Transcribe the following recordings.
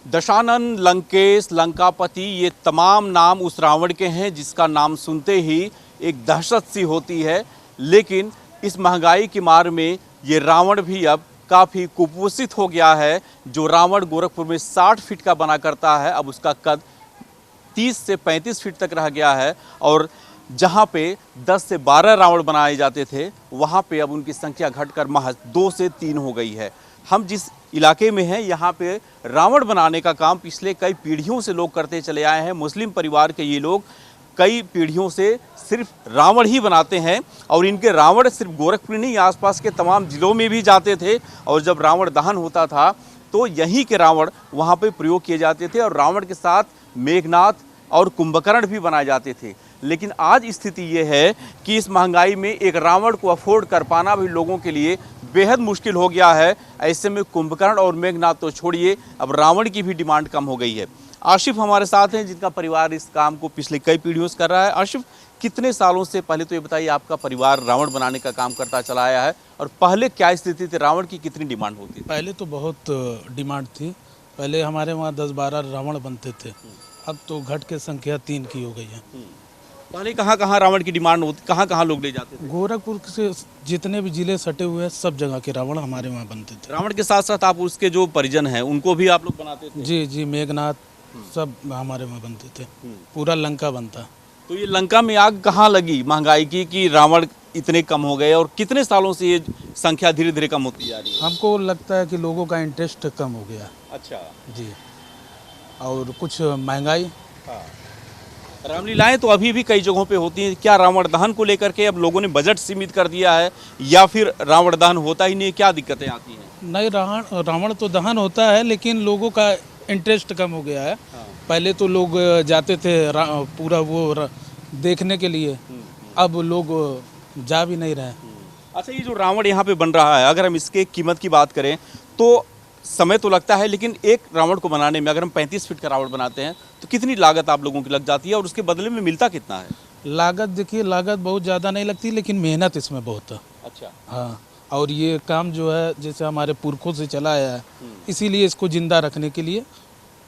दशानन, लंकेश, लंकापति, ये तमाम नाम उस रावण के हैं जिसका नाम सुनते ही एक दहशत सी होती है। लेकिन इस महंगाई की मार में ये रावण भी अब काफ़ी कुपोषित हो गया है। जो रावण गोरखपुर में 60 फीट का बना करता है, अब उसका कद 30 से 35 फीट तक रह गया है। और जहाँ पे 10 से 12 रावण बनाए जाते थे, वहाँ पे अब उनकी संख्या घटकर महज 2 से 3 हो गई है। हम जिस इलाके में हैं, यहाँ पे रावण बनाने का काम पिछले कई पीढ़ियों से लोग करते चले आए हैं। मुस्लिम परिवार के ये लोग कई पीढ़ियों से सिर्फ रावण ही बनाते हैं और इनके रावण सिर्फ गोरखपुर नहीं, आसपास के तमाम ज़िलों में भी जाते थे। और जब रावण दहन होता था तो यहीं के रावण वहाँ पे प्रयोग किए जाते थे और रावण के साथ मेघनाथ और कुंभकर्ण भी बनाए जाते थे। लेकिन आज स्थिति ये है कि इस महंगाई में एक रावण को अफोर्ड कर पाना भी लोगों के लिए बेहद मुश्किल हो गया है। ऐसे में कुंभकर्ण और मेघनाथ तो छोड़िए, अब रावण की भी डिमांड कम हो गई है। आशिफ हमारे साथ हैं, जिनका परिवार इस काम को पिछले कई पीढ़ियों से कर रहा है। आशिफ, कितने सालों से, पहले तो ये बताइए, आपका परिवार रावण बनाने का काम करता चला आया है और पहले क्या स्थिति थी, रावण की कितनी डिमांड होती थी? पहले तो बहुत डिमांड थी। पहले हमारे वहाँ 10-12 रावण बनते थे, अब तो घट के संख्या 3 की हो गई है। पहले कहाँ कहाँ रावण की डिमांड होती, कहाँ कहाँ लोग ले जाते थे? गोरखपुर से जितने भी जिले सटे हुए हैं, सब जगह के रावण हमारे वहाँ बनते थे। रावण के साथ साथ आप उसके जो परिजन हैं उनको भी आप लोग बनाते थे? जी जी, मेघनाथ सब हमारे वहाँ बनते थे। पूरा लंका बनता। तो ये लंका में आग कहाँ लगी महंगाई की कि रावण इतने कम हो गए और कितने सालों से ये संख्या धीरे धीरे कम होती जा रही है? हमको लगता है कि लोगों का इंटरेस्ट कम हो गया। अच्छा जी, और कुछ महंगाई। हाँ। रामलीलाएं तो अभी भी कई जगहों पे होती हैं। क्या रावण दहन को लेकर के अब लोगों ने बजट सीमित कर दिया है या फिर रावण दहन होता ही नहीं? क्या दिक्कतें आती हैं? नहीं, रावण तो दहन होता है, लेकिन लोगों का इंटरेस्ट कम हो गया है। हाँ। पहले तो लोग जाते थे पूरा वो देखने के लिए, अब लोग जा भी नहीं रहे। अच्छा, ये जो रावण यहाँ पे बन रहा है, अगर हम इसके कीमत की बात करें तो समय तो लगता है, लेकिन एक रावण को बनाने में अगर हम 35 फीट का रावण बनाते हैं तो कितनी लागत आप लोगों की लग जाती है और उसके बदले में मिलता कितना है? लागत देखिए, लागत बहुत ज़्यादा नहीं लगती, लेकिन मेहनत इसमें बहुत है। अच्छा। हाँ, और ये काम जो है जैसे हमारे पुरखों से चला आया है, इसीलिए इसको जिंदा रखने के लिए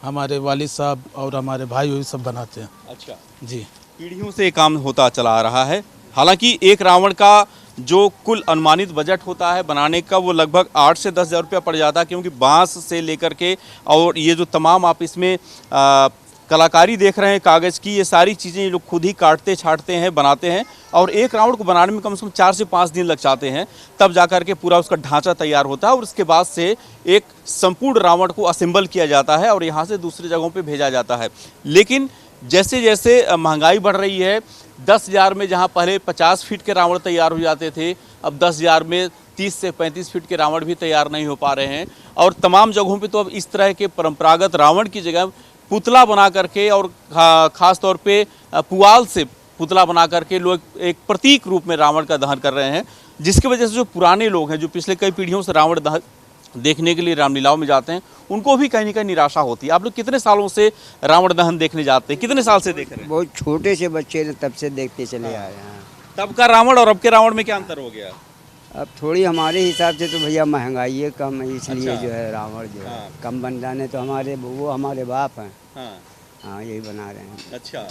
हमारे वालिद साहब और हमारे भाई वही सब बनाते हैं। अच्छा जी, पीढ़ियों से ये काम होता चला आ रहा है। हालांकि एक रावण का जो कुल अनुमानित बजट होता है बनाने का, वो लगभग 8 से 10 हज़ार रुपया पड़ जाता है, क्योंकि बांस से लेकर के और ये जो तमाम आप इसमें कलाकारी देख रहे हैं कागज़ की, ये सारी चीज़ें ये लोग खुद ही काटते छाटते हैं, बनाते हैं। और एक रावण को बनाने में कम से कम 4 से 5 दिन लग जाते हैं, तब जा कर के पूरा उसका ढांचा तैयार होता है और उसके बाद से एक संपूर्ण रावण को असेंबल किया जाता है और यहाँ से दूसरी जगहों पे भेजा जाता है। लेकिन जैसे जैसे महंगाई बढ़ रही है, 10,000 में जहाँ पहले 50 फीट के रावण तैयार हो जाते थे, अब 10,000 में 30 से 35 फीट के रावण भी तैयार नहीं हो पा रहे हैं। और तमाम जगहों पे तो अब इस तरह के परंपरागत रावण की जगह पुतला बना करके और ख़ास तौर पे पुआल से पुतला बना करके लोग एक प्रतीक रूप में रावण का दहन कर रहे हैं, जिसकी वजह से जो पुराने लोग हैं, जो पिछले कई पीढ़ियों से रावण दहन देखने के लिए रामलीलाओं में जाते हैं, उनको भी कहीं ना कहीं निराशा होती है। आप लोग कितने सालों से रावण दहन देखने जाते हैं? कितने साल से देख रहे हैं? बहुत छोटे से बच्चे ने तब से देखते चले आए हैं। तब का रावण और अब के रावण में क्या अंतर हो गया? अब थोड़ी हमारे हिसाब से तो भैया महंगाई है कम है, इसलिए अच्छा। जो है रावण जो है हाँ। कम बन जाने तो वो हमारे बाप हैं। हाँ। हाँ, यही बना रहे हैं। अच्छा,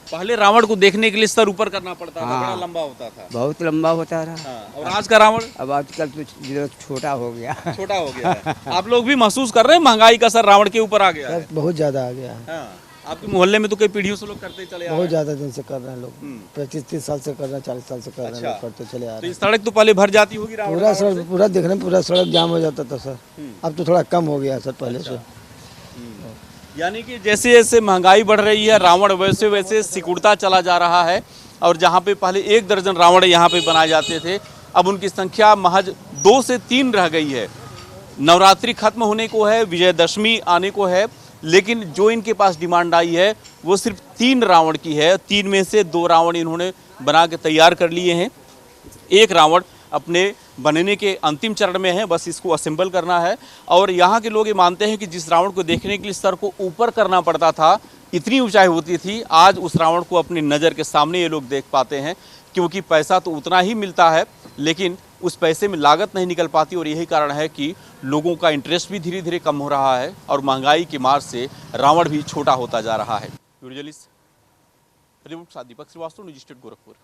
पहले रावण को देखने के लिए सर ऊपर करना पड़ता था, हाँ। बड़ा लंबा होता था। बहुत लंबा होता रहा। हाँ। और आज का रावण अब आजकल तो जो छोटा हो गया। छोटा हो गया है। आप लोग भी महसूस कर रहे हैं महंगाई का असर रावण के ऊपर आ गया है? बहुत ज़्यादा आ गया है। हाँ। आपके मोहल्ले में तो कई पीढ़ियों से लोग करते चले आ रहे बहुत हैं। ज़्यादा दिन से कर रहे हैं लोग, 25-30 साल से कर रहे हैं, 40 साल से कर रहे हैं, अच्छा। लोग करते चले आ तो रहे ये सड़क तो पहले भर जाती होगी हैं। रावण पूरा रावण से? सड़क पूरा देखने पूरा सड़क जाम हो जाता था सर। अब तो थोड़ा कम हो गया सर पहले से। यानी कि जैसे जैसे महंगाई बढ़ रही है, रावण वैसे वैसे सिकुड़ता चला जा रहा है। और जहाँ पे पहले 1 दर्जन रावण यहाँ पे बनाए जाते थे, अब उनकी संख्या महज 2 से 3 रह गई है। नवरात्रि खत्म होने को है, विजयदशमी आने को है, लेकिन जो इनके पास डिमांड आई है वो सिर्फ 3 रावण की है। 3 में से 2 रावण इन्होंने बना के तैयार कर लिए हैं। एक रावण अपने बनने के अंतिम चरण में है, बस इसको असेंबल करना है। और यहाँ के लोग ये मानते हैं कि जिस रावण को देखने के लिए सर को ऊपर करना पड़ता था, इतनी ऊंचाई होती थी, आज उस रावण को अपनी नज़र के सामने ये लोग देख पाते हैं, क्योंकि पैसा तो उतना ही मिलता है, लेकिन उस पैसे में लागत नहीं निकल पाती और यही कारण है कि लोगों का इंटरेस्ट भी धीरे धीरे कम हो रहा है और महंगाई की मार से रावण भी छोटा होता जा रहा है। वीडियो जर्नलिस्ट रिपोर्ट साथ दीपक श्रीवास्तव, न्यूज़ स्टेट गोरखपुर।